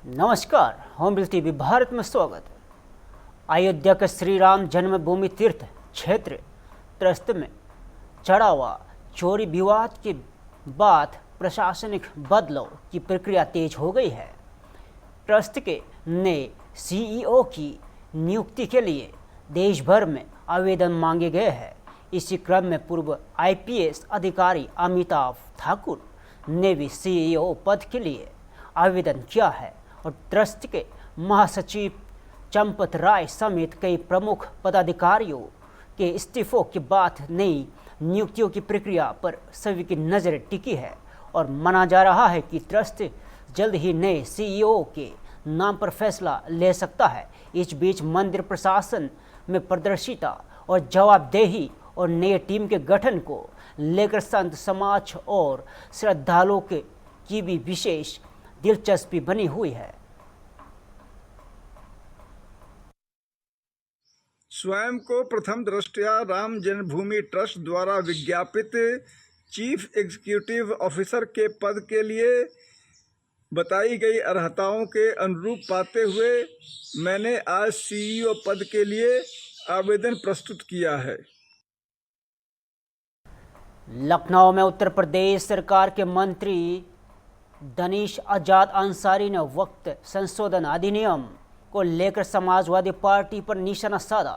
नमस्कार, होमबिल टीवी भारत में स्वागत है। अयोध्या के श्री राम जन्मभूमि तीर्थ क्षेत्र ट्रस्ट में चढ़ावा चोरी विवाद के बाद प्रशासनिक बदलाव की प्रक्रिया तेज हो गई है। ट्रस्ट के नए सीईओ की नियुक्ति के लिए देश भर में आवेदन मांगे गए हैं। इसी क्रम में पूर्व आईपीएस अधिकारी अमिताभ ठाकुर ने भी सीईओ पद के लिए आवेदन किया है और ट्रस्ट के महासचिव चंपत राय समेत कई प्रमुख पदाधिकारियों के इस्तीफों के बाद नई नियुक्तियों की प्रक्रिया पर सभी की नज़र टिकी है और माना जा रहा है कि ट्रस्ट जल्द ही नए सीईओ के नाम पर फैसला ले सकता है। इस बीच मंदिर प्रशासन में पारदर्शिता और जवाबदेही और नए टीम के गठन को लेकर संत समाज और श्रद्धालुओं की भी विशेष दिलचस्पी बनी हुई है। स्वयं को प्रथम दृष्टया राम जन्मभूमि ट्रस्ट द्वारा विज्ञापित चीफ एग्जीक्यूटिव ऑफिसर के पद के लिए बताई गई अर्हताओं के अनुरूप पाते हुए मैंने आज सीईओ पद के लिए आवेदन प्रस्तुत किया है। लखनऊ में उत्तर प्रदेश सरकार के मंत्री दनीश आजाद अंसारी ने वक्त संशोधन अधिनियम को लेकर समाजवादी पार्टी पर निशाना साधा।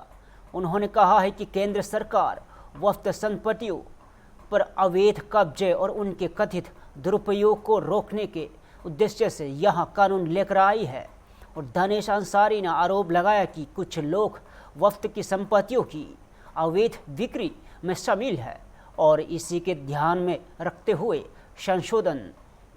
उन्होंने कहा है कि केंद्र सरकार वक्त संपत्तियों पर अवैध कब्जे और उनके कथित दुरुपयोग को रोकने के उद्देश्य से यह कानून लेकर आई है। और दनीश अंसारी ने आरोप लगाया कि कुछ लोग वक्त की संपत्तियों की अवैध बिक्री में शामिल है और इसी के ध्यान में रखते हुए संशोधन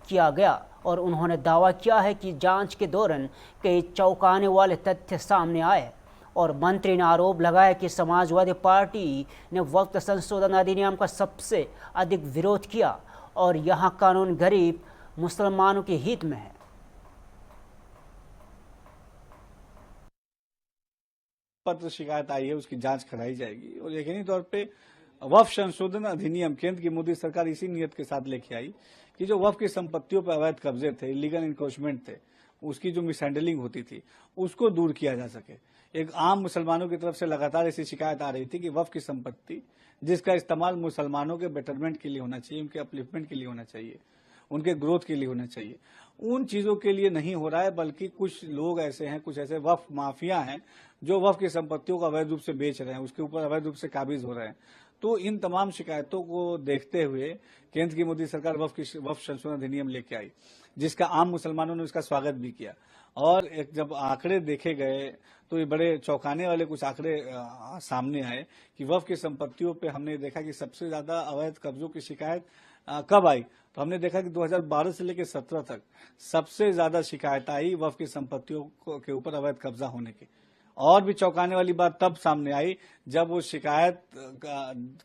किया गया। और उन्होंने दावा किया है कि जांच के दौरान कई चौंकाने वाले तथ्य सामने आए और मंत्री ने आरोप लगाया कि समाजवादी पार्टी ने वक्त संशोधन अधिनियम का सबसे अधिक विरोध किया और यह कानून गरीब मुसलमानों के हित में है। पत्र शिकायत आई है, उसकी जांच कराई जाएगी और यकीनी तौर पे वक्फ संशोधन अधिनियम केंद्र की मोदी सरकार इसी नियत के साथ लेके आई कि जो वक्फ की संपत्तियों पर अवैध कब्जे थे, इलीगल इंक्रोचमेंट थे, उसकी जो मिसहैंडलिंग होती थी उसको दूर किया जा सके। एक आम मुसलमानों की तरफ से लगातार ऐसी शिकायत आ रही थी कि वक्फ की संपत्ति जिसका इस्तेमाल मुसलमानों के बेटरमेंट के लिए होना चाहिए, उनके अपलिफ्टमेंट के लिए होना चाहिए, उनके ग्रोथ के लिए होना चाहिए, उन चीजों के लिए नहीं हो रहा है, बल्कि कुछ लोग ऐसे हैं, कुछ ऐसे वक्फ माफिया हैं जो वक्फ की संपत्तियों को अवैध रूप से बेच रहे हैं, उसके ऊपर अवैध रूप से काबिज हो रहे हैं। तो इन तमाम शिकायतों को देखते हुए केंद्र की मोदी सरकार वक्फ संशोधन अधिनियम लेके आई, जिसका आम मुसलमानों ने उसका स्वागत भी किया। और एक जब आंकड़े देखे गए तो ये बड़े चौंकाने वाले कुछ आंकड़े सामने आए कि वक्फ की संपत्तियों पे हमने देखा कि सबसे ज्यादा अवैध कब्जों की शिकायत कब आई, तो हमने देखा कि 2012 से लेकर 17 तक सबसे ज्यादा शिकायत आई वक्फ की संपत्तियों के ऊपर अवैध कब्जा होने की। और भी चौंकाने वाली बात तब सामने आई जब वो शिकायत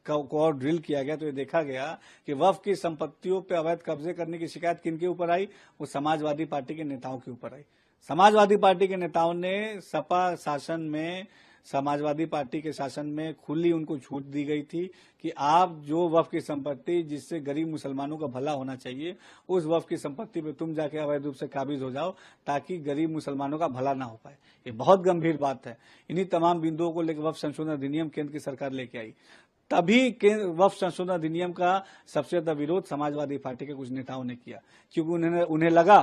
को और ड्रिल किया गया तो ये देखा गया कि वक्फ की संपत्तियों पे अवैध कब्जे करने की शिकायत किनके ऊपर आई, वो समाजवादी पार्टी के नेताओं के ऊपर आई। समाजवादी पार्टी के नेताओं ने सपा शासन में, समाजवादी पार्टी के शासन में खुली उनको छूट दी गई थी कि आप जो वक्फ की संपत्ति जिससे गरीब मुसलमानों का भला होना चाहिए, उस वक्फ की संपत्ति पे तुम जाके अवैध रूप से काबिज हो जाओ ताकि गरीब मुसलमानों का भला ना हो पाए। ये बहुत गंभीर बात है। इन्हीं तमाम बिंदुओं को लेकर वक्फ संशोधन अधिनियम केंद्र की सरकार लेके आई। तभी वक्फ संशोधन अधिनियम का सबसे ज्यादा विरोध समाजवादी पार्टी के कुछ नेताओं ने किया, क्योंकि उन्हें लगा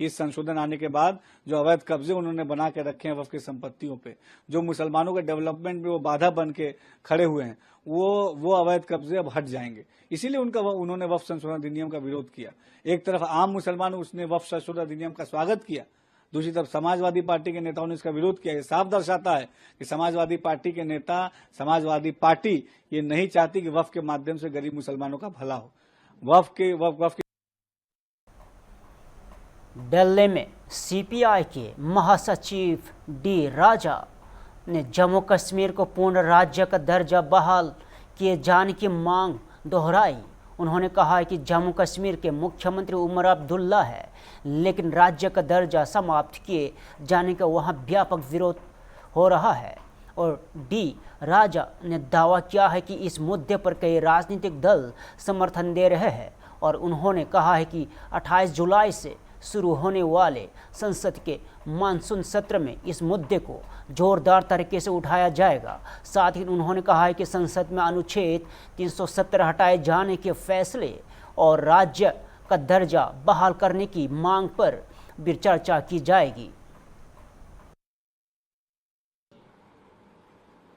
कि इस संशोधन आने के बाद जो अवैध कब्जे उन्होंने बना के रखे हैं वक्फ की संपत्तियों पे, जो मुसलमानों के डेवलपमेंट में वो बाधा बन के खड़े हुए हैं, वो अवैध कब्जे अब हट जाएंगे। इसीलिए उन्होंने वक्फ संशोधन अधिनियम का विरोध किया। एक तरफ आम मुसलमान उसने वक्फ संशोधन अधिनियम का स्वागत किया, दूसरी तरफ समाजवादी पार्टी के नेताओं ने इसका विरोध किया। ये साफ दर्शाता है कि समाजवादी पार्टी के नेता, समाजवादी पार्टी ये नहीं चाहती कि वक्फ के माध्यम से गरीब मुसलमानों का भला हो। वक्फ दिल्ली में सीपीआई के महासचिव डी राजा ने जम्मू कश्मीर को पूर्ण राज्य का दर्जा बहाल किए जाने की मांग दोहराई। उन्होंने कहा है कि जम्मू कश्मीर के मुख्यमंत्री उमर अब्दुल्ला है, लेकिन राज्य का दर्जा समाप्त किए जाने का वहां व्यापक विरोध हो रहा है। और डी राजा ने दावा किया है कि इस मुद्दे पर कई राजनीतिक दल समर्थन दे रहे हैं और उन्होंने कहा है कि 28 जुलाई से शुरू होने वाले संसद के मानसून सत्र में इस मुद्दे को जोरदार तरीके से उठाया जाएगा। साथ ही उन्होंने कहा है कि संसद में अनुच्छेद 370 हटाए जाने के फैसले और राज्य का दर्जा बहाल करने की मांग पर भी चर्चा की जाएगी।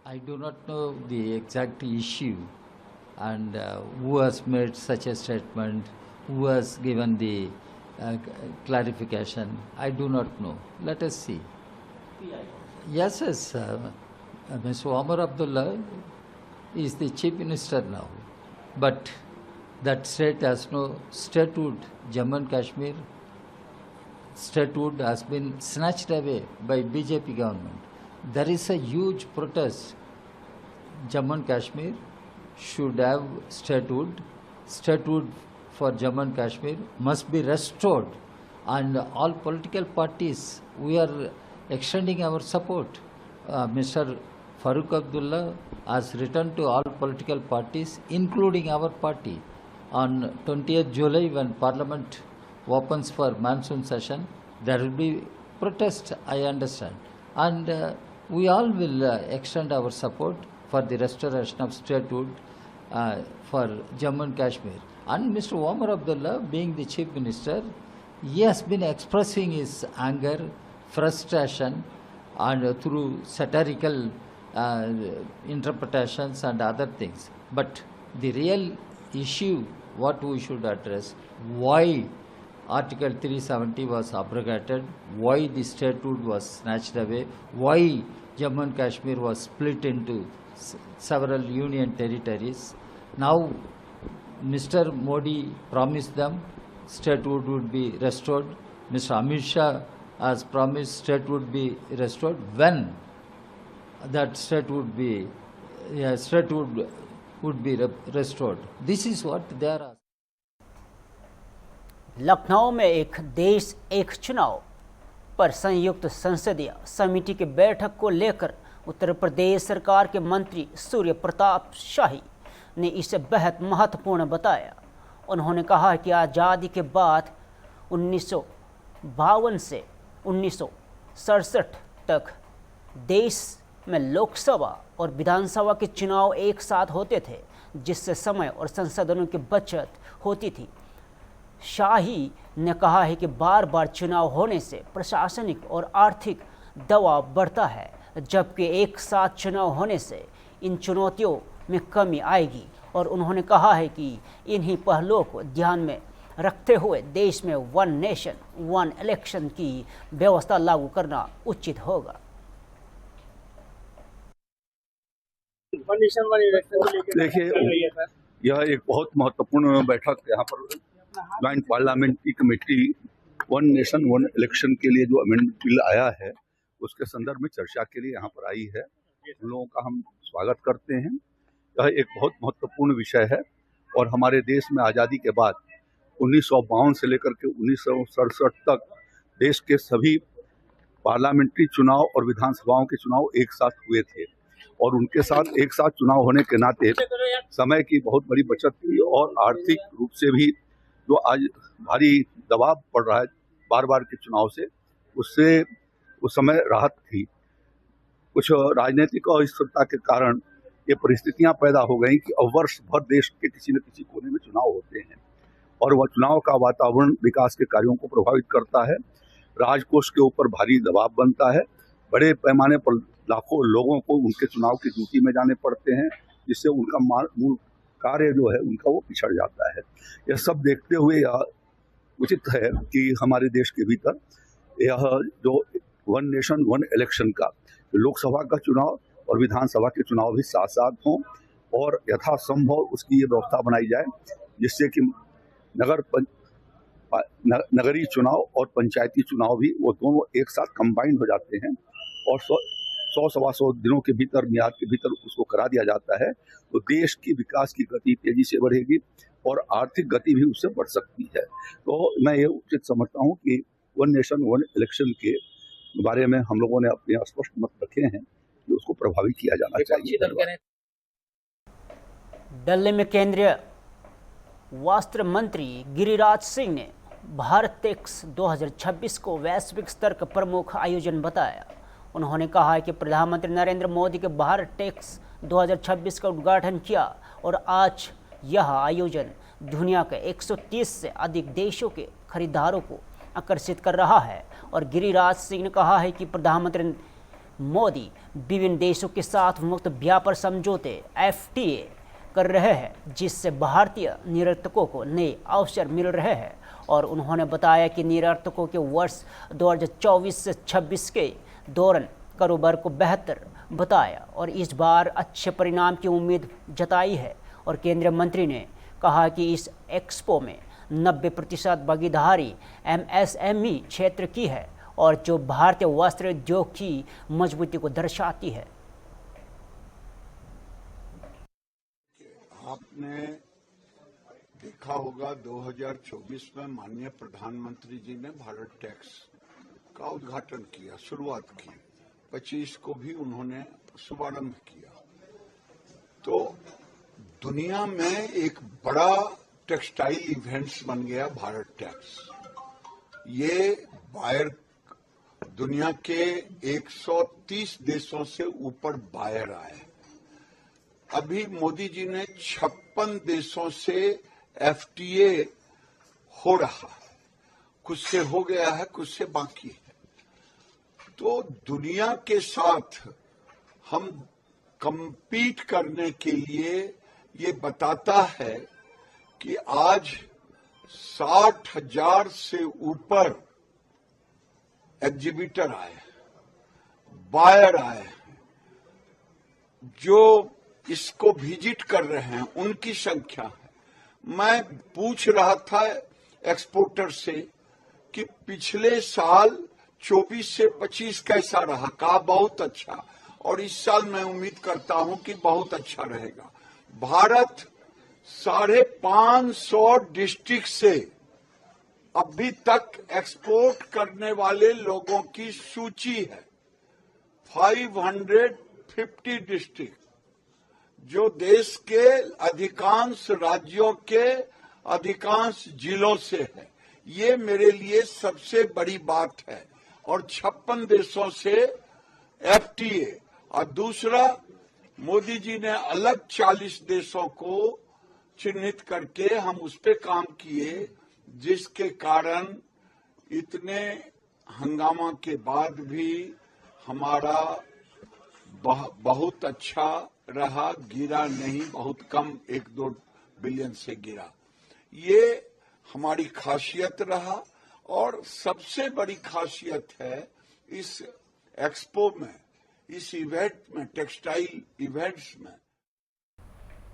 I do not know the exact issue and who has made such a statement, who has given the clarification. I do not know. Let us see. Yes, Mr. Omar Abdullah is the Chief Minister now, but that state has no statehood. Jammu and Kashmir statehood has been snatched away by BJP government. There is a huge protest. Jammu and Kashmir should have statehood. Statehood for Jammu and Kashmir must be restored, and all political parties, we are extending our support. Mr. Farooq Abdullah has written to all political parties, including our party, on 20th July when Parliament opens for monsoon session. There will be protest, I understand, and we all will extend our support for the restoration of statehood for Jammu and Kashmir. And Mr. Omar Abdullah, being the Chief Minister, he has been expressing his anger, frustration, and through satirical interpretations and other things. But the real issue, what we should address, why Article 370 was abrogated, why the statehood was snatched away, why Jammu and Kashmir was split into several union territories. Now, Mr. Modi promised them statehood would be restored. Mr. Amit Shah has promised state would be restored. When that state would be restored? This is what they are asking. Lucknow में एक देश एक चुनाव पर संयुक्त संसदीय समिति की बैठक को लेकर उत्तर प्रदेश सरकार के मंत्री सूर्य प्रताप शाही ने इसे बेहद महत्वपूर्ण बताया। उन्होंने कहा कि आज़ादी के बाद 1952 से 1967 तक देश में लोकसभा और विधानसभा के चुनाव एक साथ होते थे, जिससे समय और संसाधनों की बचत होती थी। शाही ने कहा है कि बार बार चुनाव होने से प्रशासनिक और आर्थिक दबाव बढ़ता है, जबकि एक साथ चुनाव होने से इन चुनौतियों में कमी आएगी। और उन्होंने कहा है कि इन्हीं पहलुओं को ध्यान में रखते हुए देश में वन नेशन वन इलेक्शन की व्यवस्था लागू करना उचित होगा। देखिए, यह एक बहुत महत्वपूर्ण बैठक यहाँ पर joint parliamentary committee one nation one election के लिए जो अमेंडमेंट बिल आया है उसके संदर्भ में चर्चा के लिए यहाँ पर आई है। उन लोगों का हम स्वागत करते हैं। यह एक बहुत महत्वपूर्ण विषय है और हमारे देश में आज़ादी के बाद 1952 से लेकर के 1967 तक देश के सभी पार्लियामेंट्री चुनाव और विधानसभाओं के चुनाव एक साथ हुए थे और उनके साथ एक साथ चुनाव होने के नाते समय की बहुत बड़ी बचत हुई और आर्थिक रूप से भी जो आज भारी दबाव पड़ रहा है बार बार के चुनाव से, उससे उस समय राहत थी। कुछ राजनीतिक अस्थिरता के कारण ये परिस्थितियां पैदा हो गई कि अब वर्ष भर देश के किसी न किसी कोने में चुनाव होते हैं और वह चुनाव का वातावरण विकास के कार्यों को प्रभावित करता है। राजकोष के ऊपर भारी दबाव बनता है। बड़े पैमाने पर लाखों लोगों को उनके चुनाव की ड्यूटी में जाने पड़ते हैं, जिससे उनका मूल कार्य जो है उनका वो पिछड़ जाता है। यह सब देखते हुए यह उचित है कि हमारे देश के भीतर यह जो वन नेशन वन इलेक्शन का लोकसभा का चुनाव और विधानसभा के चुनाव भी साथ साथ हों और यथासंभव उसकी ये व्यवस्था बनाई जाए जिससे कि नगरीय चुनाव और पंचायती चुनाव भी वो दोनों एक साथ कंबाइंड हो जाते हैं और 100-125 दिनों के भीतर मियाद के भीतर उसको करा दिया जाता है, तो देश की विकास की गति तेजी से बढ़ेगी और आर्थिक गति भी उससे बढ़ सकती है। तो मैं ये उचित समझता हूँ कि वन नेशन वन इलेक्शन के बारे में हम लोगों ने अपने स्पष्ट मत रखे हैं कि उसको प्रभावी किया जाना चाहिए। दिल्ली में केंद्रीय वस्त्र मंत्री गिरिराज सिंह ने भारत टेक्स 2026 को वैश्विक स्तर का प्रमुख आयोजन बताया। उन्होंने कहा कि प्रधानमंत्री नरेंद्र मोदी के भारत टेक्स 2026 का उद्घाटन किया और आज यह आयोजन दुनिया के 130 से अधिक देशों के खरीदारों को आकर्षित कर रहा है। और गिरिराज सिंह ने कहा है कि प्रधानमंत्री मोदी विभिन्न देशों के साथ मुक्त व्यापार समझौते FTA कर रहे हैं, जिससे भारतीय निर्यातकों को नए अवसर मिल रहे हैं। और उन्होंने बताया कि निर्यातकों के वर्ष 2024 से 26 के दौरान कारोबार को बेहतर बताया और इस बार अच्छे परिणाम की उम्मीद जताई है। और केंद्रीय मंत्री ने कहा कि इस एक्सपो में 90% भागीदारी MSME क्षेत्र की है और जो भारतीय वस्त्र उद्योग की मजबूती को दर्शाती है। आपने देखा होगा 2024 में माननीय प्रधानमंत्री जी ने भारत टैक्स का उद्घाटन किया, शुरुआत की। 25 को भी उन्होंने शुभारंभ किया। तो दुनिया में एक बड़ा टेक्सटाइल इवेंट्स बन गया भारत टैक्स। ये बायर दुनिया के 130 देशों से ऊपर बायर आए। अभी मोदी जी ने 56 देशों से FTA हो रहा है, कुछ से हो गया है, कुछ से बाकी है। तो दुनिया के साथ हम compete करने के लिए ये बताता है कि आज 60,000 से ऊपर एग्जीबिटर आए, बायर आए, जो इसको विजिट कर रहे हैं उनकी संख्या है। मैं पूछ रहा था एक्सपोर्टर से कि पिछले साल 24 से 25 कैसा रहा, कहा बहुत अच्छा, और इस साल मैं उम्मीद करता हूं कि बहुत अच्छा रहेगा। भारत 550 डिस्ट्रिक्ट से अभी तक एक्सपोर्ट करने वाले लोगों की सूची है। 550 डिस्ट्रिक्ट जो देश के अधिकांश राज्यों के अधिकांश जिलों से है। ये मेरे लिए सबसे बड़ी बात है। और 56 देशों से FTA, और दूसरा मोदी जी ने अलग 40 देशों को चिन्हित करके हम उस पे काम किए, जिसके कारण इतने हंगामा के बाद भी हमारा बहुत अच्छा रहा, गिरा नहीं, बहुत कम 1-2 बिलियन से गिरा। ये हमारी खासियत रहा। और सबसे बड़ी खासियत है इस एक्सपो में, इस इवेंट में, टेक्सटाइल इवेंट्स में।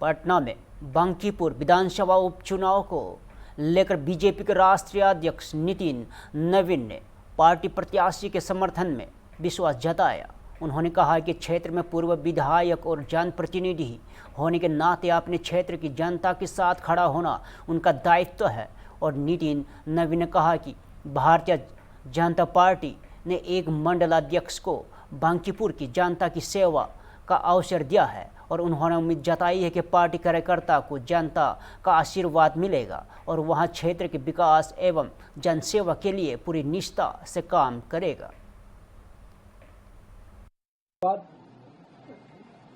पटना में बांकीपुर विधानसभा उपचुनाव को लेकर बीजेपी के राष्ट्रीय अध्यक्ष नितिन नवीन ने पार्टी प्रत्याशी के समर्थन में विश्वास जताया। उन्होंने कहा कि क्षेत्र में पूर्व विधायक और जनप्रतिनिधि होने के नाते अपने क्षेत्र की जनता के साथ खड़ा होना उनका दायित्व है। और नितिन नवीन ने कहा कि भारतीय जनता पार्टी ने एक मंडल अध्यक्ष को बांकीपुर की जनता की सेवा का अवसर दिया है और उन्होंने उम्मीद जताई है कि पार्टी कार्यकर्ता को जनता का आशीर्वाद मिलेगा और वहां क्षेत्र के विकास एवं जनसेवा के लिए पूरी निष्ठा से काम करेगा।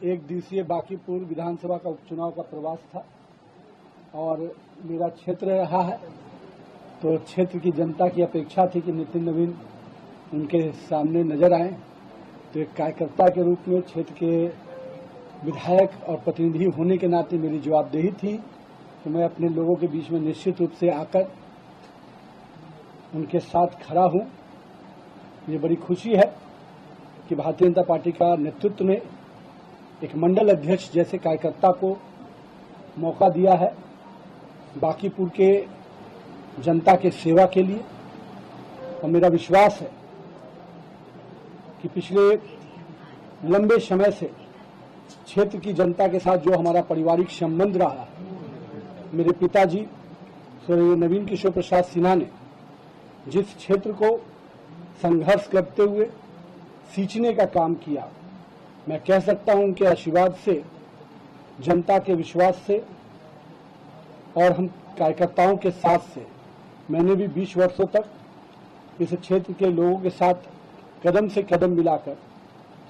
एक दिवसीय बांकीपुर विधानसभा का उपचुनाव का प्रवास था और मेरा क्षेत्र रहा है, तो क्षेत्र की जनता की अपेक्षा थी कि नितिन नवीन उनके सामने नजर आए। तो एक कार्यकर्ता के रूप में क्षेत्र के विधायक और प्रतिनिधि होने के नाते मेरी जवाबदेही थी कि मैं अपने लोगों के बीच में निश्चित रूप से आकर उनके साथ खड़ा हूं। ये बड़ी खुशी है कि भारतीय जनता पार्टी का नेतृत्व में एक मंडल अध्यक्ष जैसे कार्यकर्ता को मौका दिया है बांकीपुर के जनता के सेवा के लिए। और मेरा विश्वास है कि पिछले लंबे समय से क्षेत्र की जनता के साथ जो हमारा पारिवारिक संबंध रहा, मेरे पिताजी स्वर्गीय नवीन किशोर प्रसाद सिन्हा ने जिस क्षेत्र को संघर्ष करते हुए सींचने का काम किया, मैं कह सकता हूं उनके आशीर्वाद से, जनता के विश्वास से और हम कार्यकर्ताओं के साथ से मैंने भी 20 वर्षों तक इस क्षेत्र के लोगों के साथ कदम से कदम मिलाकर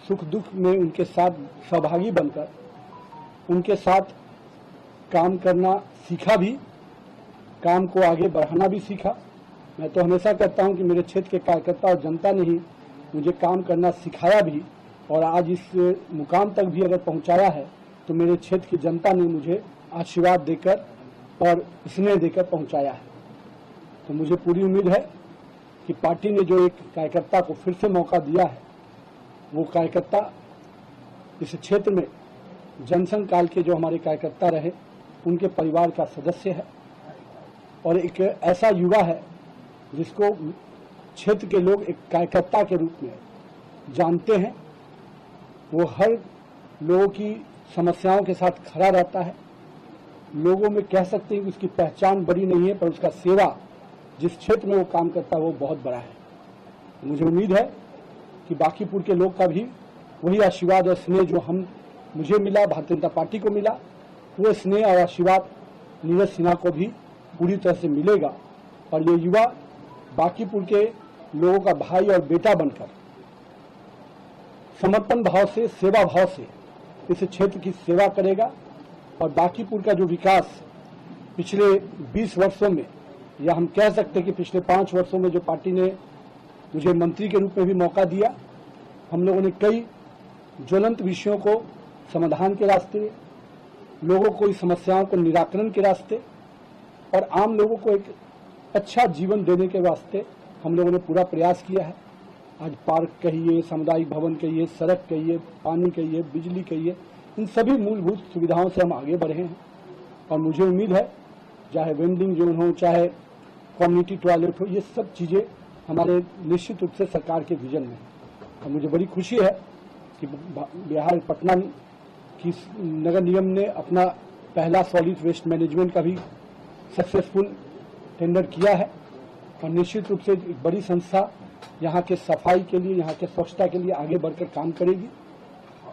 सुख दुख में उनके साथ सहभागी बनकर उनके साथ काम करना सीखा भी, काम को आगे बढ़ाना भी सीखा। मैं तो हमेशा कहता हूं कि मेरे क्षेत्र के कार्यकर्ता और जनता ने ही मुझे काम करना सिखाया भी, और आज इस मुकाम तक भी अगर पहुंचाया है तो मेरे क्षेत्र की जनता ने मुझे आशीर्वाद देकर और स्नेह देकर पहुंचाया है। तो मुझे पूरी उम्मीद है कि पार्टी ने जो एक कार्यकर्ता को फिर से मौका दिया है, वो कार्यकर्ता इस क्षेत्र में जनसंघ काल के जो हमारे कार्यकर्ता रहे उनके परिवार का सदस्य है और एक ऐसा युवा है जिसको क्षेत्र के लोग एक कार्यकर्ता के रूप में जानते हैं। वो हर लोगों की समस्याओं के साथ खड़ा रहता है। लोगों में कह सकते हैं कि उसकी पहचान बड़ी नहीं है, पर उसका सेवा जिस क्षेत्र में वो काम करता है वो बहुत बड़ा है। मुझे उम्मीद है कि बांकीपुर के लोग का भी वही आशीर्वाद और स्नेह जो मुझे मिला, भारतीय जनता पार्टी को मिला, वो स्नेह और आशीर्वाद नीरज सिन्हा को भी पूरी तरह से मिलेगा और ये युवा बांकीपुर के लोगों का भाई और बेटा बनकर समर्पण भाव से, सेवा भाव से इस क्षेत्र की सेवा करेगा और बांकीपुर का जो विकास पिछले 20 वर्षों में, या हम कह सकते हैं कि पिछले 5 वर्षों में जो पार्टी ने मुझे मंत्री के रूप में भी मौका दिया, हम लोगों ने कई ज्वलंत विषयों को समाधान के रास्ते, लोगों को इस समस्याओं को निराकरण के रास्ते और आम लोगों को एक अच्छा जीवन देने के वास्ते हम लोगों ने पूरा प्रयास किया है। आज पार्क कहिए, सामुदायिक भवन कहिए, सड़क कहिए, पानी कहिए, बिजली कहिए, इन सभी मूलभूत सुविधाओं से हम आगे बढ़े हैं और मुझे उम्मीद है चाहे वेंडिंग जोन हो, चाहे कम्युनिटी टॉयलेट हो, ये सब चीज़ें हमारे निश्चित रूप से सरकार के विजन में है। और मुझे बड़ी खुशी है कि बिहार पटना की नगर निगम ने अपना पहला सॉलिड वेस्ट मैनेजमेंट का भी सक्सेसफुल टेंडर किया है और निश्चित रूप से एक बड़ी संस्था यहाँ के सफाई के लिए, यहाँ के स्वच्छता के लिए आगे बढ़कर काम करेगी।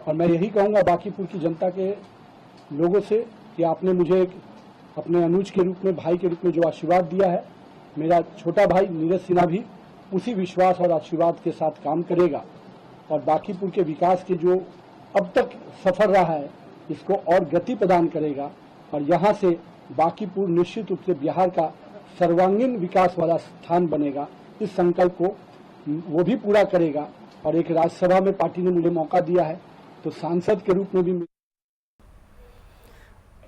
और मैं यही कहूँगा बांकीपुर की जनता के लोगों से कि आपने मुझे एक अपने अनुज के रूप में, भाई के रूप में जो आशीर्वाद दिया है, मेरा छोटा भाई नीरज सिन्हा भी उसी विश्वास और आशीर्वाद के साथ काम करेगा और बांकीपुर के विकास के जो अब तक सफर रहा है इसको और गति प्रदान करेगा और यहाँ से बांकीपुर निश्चित रूप से बिहार का सर्वांगीण विकास वाला स्थान बनेगा। इस संकल्प को वो भी पूरा करेगा और एक राज्यसभा में पार्टी ने मुझे मौका दिया है तो सांसद के रूप में भी।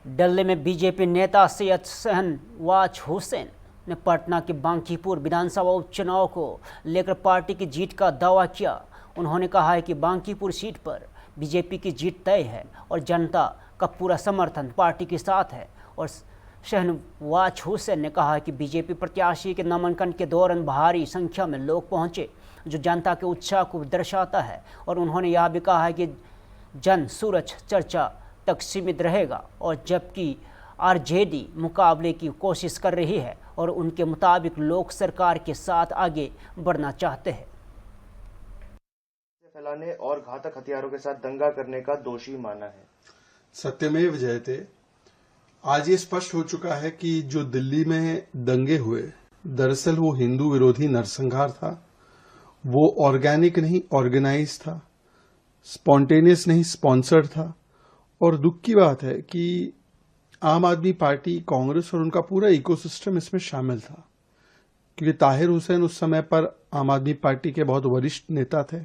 दिल्ली में बीजेपी नेता सैयद शहनवाज हुसैन ने पटना के बांकीपुर विधानसभा उपचुनाव को लेकर पार्टी की जीत का दावा किया। उन्होंने कहा है कि बांकीपुर सीट पर बीजेपी की जीत तय है और जनता का पूरा समर्थन पार्टी के साथ है। और शहनवाज हुसैन ने कहा कि बीजेपी प्रत्याशी के नामांकन के दौरान भारी संख्या में लोग पहुंचे जो जनता के उत्साह को दर्शाता है। और उन्होंने यह भी कहा है कि जन सूरज चर्चा तक सीमित रहेगा और जबकि आरजेडी मुकाबले की कोशिश कर रही है और उनके मुताबिक लोग सरकार के साथ आगे बढ़ना चाहते हैं। फैलाने और घातक हथियारों के साथ दंगा करने का दोषी माना है। सत्यमेव जयते। आज ये स्पष्ट हो चुका है कि जो दिल्ली में दंगे हुए दरअसल वो हिंदू विरोधी नरसंहार था। वो ऑर्गेनिक नहीं ऑर्गेनाइज था, स्पॉन्टेनियस नहीं स्पॉन्सर्ड था। और दुख की बात है कि आम आदमी पार्टी, कांग्रेस और उनका पूरा इकोसिस्टम इसमें शामिल था, क्योंकि ताहिर हुसैन उस समय पर आम आदमी पार्टी के बहुत वरिष्ठ नेता थे।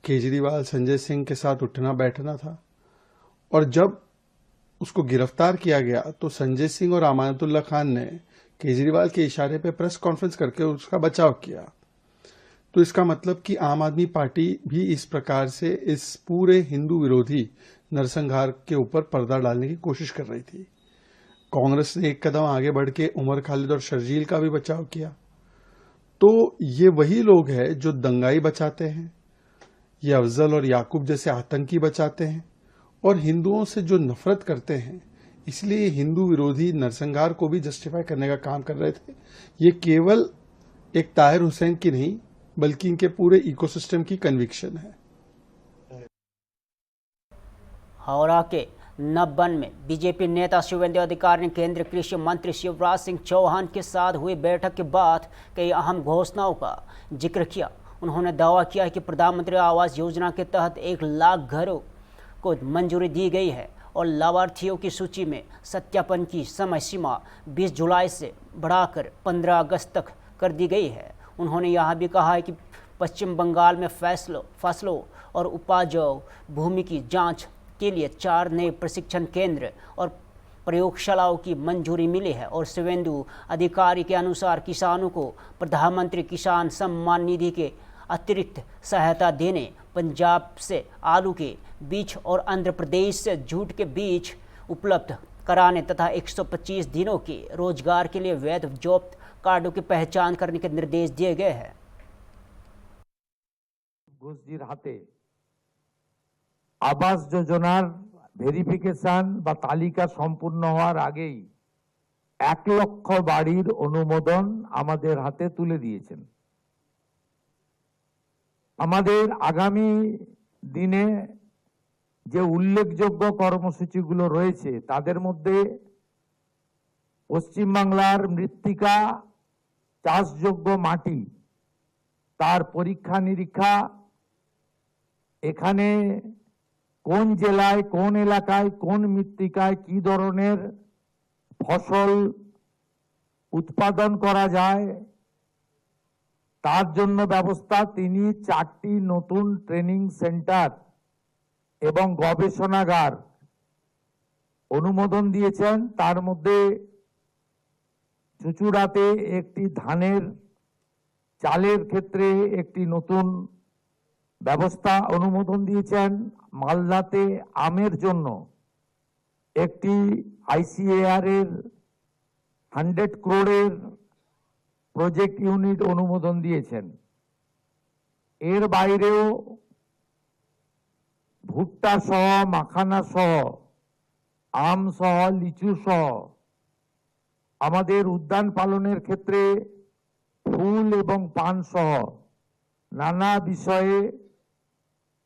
केजरीवाल, संजय सिंह के साथ उठना बैठना था और जब उसको गिरफ्तार किया गया तो संजय सिंह और अमानतुल्लाह खान ने केजरीवाल के इशारे पे प्रेस कॉन्फ्रेंस करके उसका बचाव किया। तो इसका मतलब कि आम आदमी पार्टी भी इस प्रकार से इस पूरे हिंदू विरोधी नरसंहार के ऊपर पर्दा डालने की कोशिश कर रही थी। कांग्रेस ने एक कदम आगे बढ़ के उमर खालिद और शर्जील का भी बचाव किया। तो ये वही लोग हैं जो दंगाई बचाते हैं, ये अफजल और याकूब जैसे आतंकी बचाते हैं और हिंदुओं से जो नफरत करते हैं, इसलिए हिंदू विरोधी नरसंहार को भी जस्टिफाई करने का काम कर रहे थे। ये केवल एक ताहिर हुसैन की नहीं बल्कि इनके पूरे इकोसिस्टम की कन्विक्शन है। हावड़ा के नब्बन में बीजेपी नेता शुभेंदु अधिकारी ने केंद्रीय कृषि मंत्री शिवराज सिंह चौहान के साथ हुई बैठक के बाद कई अहम घोषणाओं का जिक्र किया। उन्होंने दावा किया कि प्रधानमंत्री आवास योजना के तहत 1 लाख घरों को मंजूरी दी गई है और लाभार्थियों की सूची में सत्यापन की समय सीमा 20 जुलाई से बढ़ाकर 15 अगस्त तक कर दी गई है। उन्होंने यह भी कहा है कि पश्चिम बंगाल में फसलों और उपजाऊ भूमि की जांच के लिए 4 नए प्रशिक्षण केंद्र और प्रयोगशालाओं की मंजूरी मिली है और शुभेंदु अधिकारी के अनुसार किसानों को प्रधानमंत्री किसान सम्मान निधि के अतिरिक्त सहायता देने, पंजाब से आलू के बीज और आंध्र प्रदेश से जूट के बीज उपलब्ध कराने तथा 125 दिनों के रोजगार के लिए वैध जॉब कार्डों की पहचान करने के निर्देश दिए गए हैं। ঘোষজির হাতে আবাস যোজনার ভেরিফিকেশন বা তালিকা সম্পূর্ণ হওয়ার আগেই 1 লক্ষ বাড়ির অনুমোদন আমাদের হাতে তুলে দিয়েছেন। আমাদের আগামী দিনে যে উল্লেখযোগ্য কর্মসূচিগুলো রয়েছে তাদের মধ্যে পশ্চিমবাংলার মৃত্তিকা চাষযোগ্য মাটি তার পরীক্ষা নিরীক্ষা, এখানে কোন জেলায় কোন এলাকায় কোন মৃত্তিকায় কি ধরনের ফসল উৎপাদন করা যায় তার জন্য ব্যবস্থা। তিনি 4টি নতুন ট্রেনিং সেন্টার এবং গবেষণাগার অনুমোদন দিয়েছেন। তার মধ্যে চুচুড়াতে একটি ধানের চালের ক্ষেত্রে একটি নতুন ব্যবস্থা অনুমোদন দিয়েছেন। মালদাতে আমের জন্য একটি আইসিএআর এর 100 crore প্রজেক্ট ইউনিট অনুমোদন দিয়েছেন। এর বাইরেও ভুট্টা সহ, মাখানা সহ, আম সহ, লিচু সহ আমাদের উদ্যান পালনের ক্ষেত্রে ফুল এবং পান সহ নানা বিষয়ে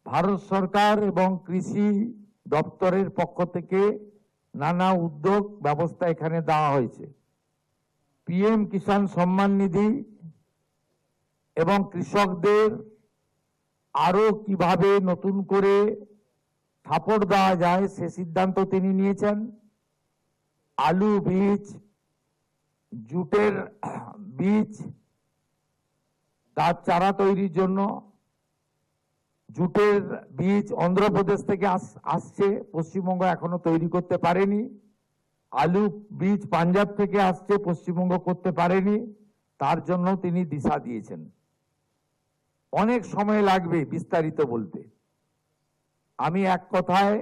ভারত সরকার এবং কৃষি দপ্তরের পক্ষ থেকে নানা উদ্যোগ ব্যবস্থা এখানে দেওয়া হয়েছে। পিএম কিষাণ সম্মান নিধি এবং কৃষকদের আরো কিভাবে নতুন করে সাপোর্ট দেওয়া যায় সে সিদ্ধান্ত তিনি নিয়েছেন। আলু বীজ, জুটের বীজ, গাছ চারা তৈরির জন্য জুটের বীজ অন্ধ্রপ্রদেশ থেকে আসছে, পশ্চিমবঙ্গ এখনো তৈরি করতে পারেনি। আলু বীজ পাঞ্জাব থেকে আসছে, পশ্চিমবঙ্গ করতে পারেনি। তার জন্য তিনি দিশা দিয়েছেন। অনেক সময় লাগবে বিস্তারিত বলতে। আমি এক কথায়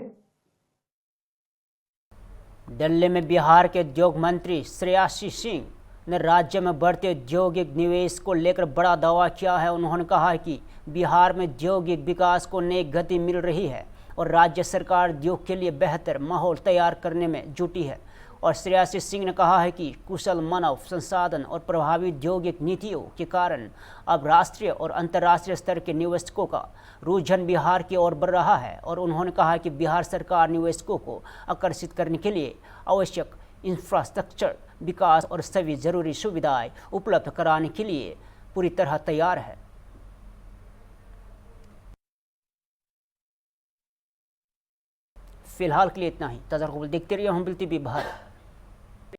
दिल्ली में बिहार के उद्योग मंत्री श्रेयासी सिंह ने राज्य में बढ़ते औद्योगिक निवेश को लेकर बड़ा दावा किया है। उन्होंने कहा है कि बिहार में औद्योगिक विकास को नई गति मिल रही है और राज्य सरकार उद्योग के लिए बेहतर माहौल तैयार करने में जुटी है। और श्रेयासी सिंह ने कहा है कि कुशल मानव संसाधन और प्रभावी औद्योगिक नीतियों के कारण अब राष्ट्रीय और अंतर्राष्ट्रीय स्तर के निवेशकों का रुझान बिहार की ओर बढ़ रहा है। और उन्होंने कहा कि बिहार सरकार निवेशकों को आकर्षित करने के लिए आवश्यक इंफ्रास्ट्रक्चर विकास और सभी जरूरी सुविधाएं उपलब्ध कराने के लिए पूरी तरह तैयार है। फिलहाल के लिए इतना ही। ताज़ा खबर देखते रहिए हम टीवी भारत।